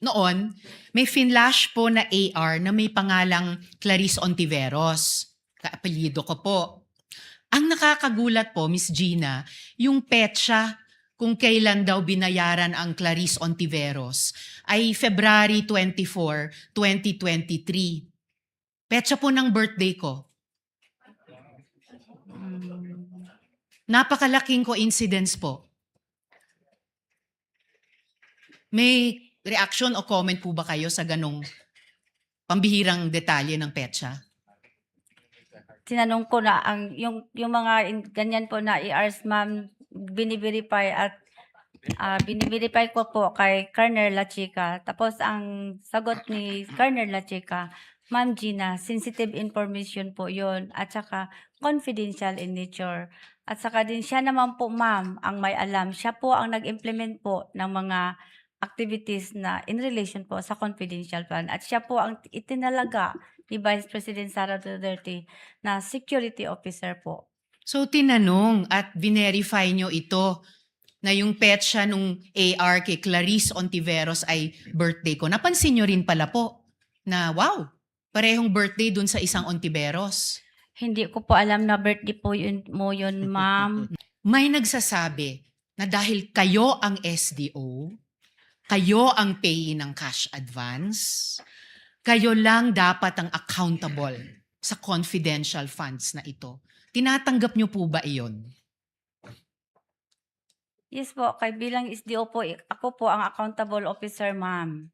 Noon, may finlash po na AR na may pangalang Clarice Ontiveros. Kaapelyido ko po. Ang nakakagulat po, Miss Gina, yung petsa kung kailan daw binayaran ang Clarice Ontiveros ay February 24, 2023. Petsa po ng birthday ko. Napakalaking coincidence po. May reaction o comment po ba kayo sa ganong pambihirang detalye ng petsa? Tinanong ko na yung mga ganyan po na ERs, ma'am, bini-verify at bini-verify ko po kay Colonel La Chica. Tapos ang sagot ni Colonel La Chica, Ma'am Gina, sensitive information po yun at saka confidential in nature. At saka din siya naman po, ma'am, ang may alam. Siya po ang nag-implement po ng mga activities na in relation po sa confidential fund. At siya po ang itinalaga ni Vice President Sara Duterte na security officer po. So tinanong at verify nyo ito na yung petsa nung AR kay Clarice Ontiveros ay birthday ko. Napansin nyo rin pala po na wow, parehong birthday dun sa isang Ontiveros. Hindi ko po alam na birthday po yun, ma'am. May nagsasabi na dahil kayo ang SDO, kayo ang payee ng cash advance, kayo lang dapat ang accountable sa confidential funds na ito. Tinatanggap nyo po ba iyon? Yes po, kay bilang SDO po, ako po ang accountable officer, ma'am.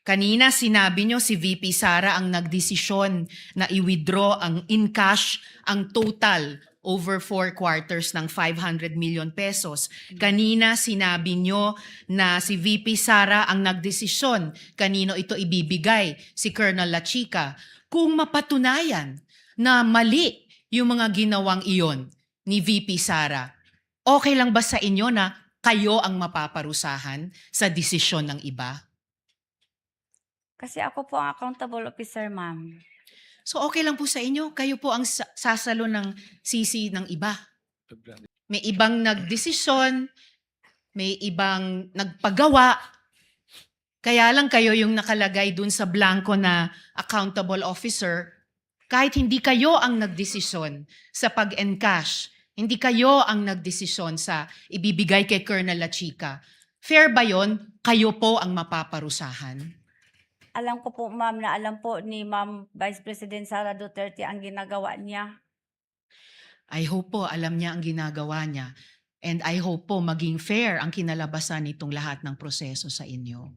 Kanina sinabi nyo si VP Sara ang nagdesisyon na i-withdraw ang in cash ang total over 4 quarters ng 500 million pesos. Kanina sinabi nyo na si VP Sara ang nagdesisyon kanino ito ibibigay, si Colonel La Chica. Kung mapatunayan na mali yung mga ginawang iyon ni VP Sara, okay lang ba sa inyo na kayo ang mapaparusahan sa desisyon ng iba? Kasi ako po ang accountable officer, ma'am. So okay lang po sa inyo, kayo po ang sasalo ng sisi ng iba. May ibang nagdesisyon, may ibang nagpagawa, kaya lang kayo yung nakalagay dun sa blanco na accountable officer, kahit hindi kayo ang nagdesisyon sa pag-encash, hindi kayo ang nagdesisyon sa ibibigay kay Colonel La Chica. Fair ba yon? Kayo po ang mapaparusahan? Alam ko po, ma'am, na alam po ni Ma'am Vice President Sara Duterte ang ginagawa niya. I hope po alam niya ang ginagawa niya. And I hope po maging fair ang kinalabasan nitong lahat ng proseso sa inyo.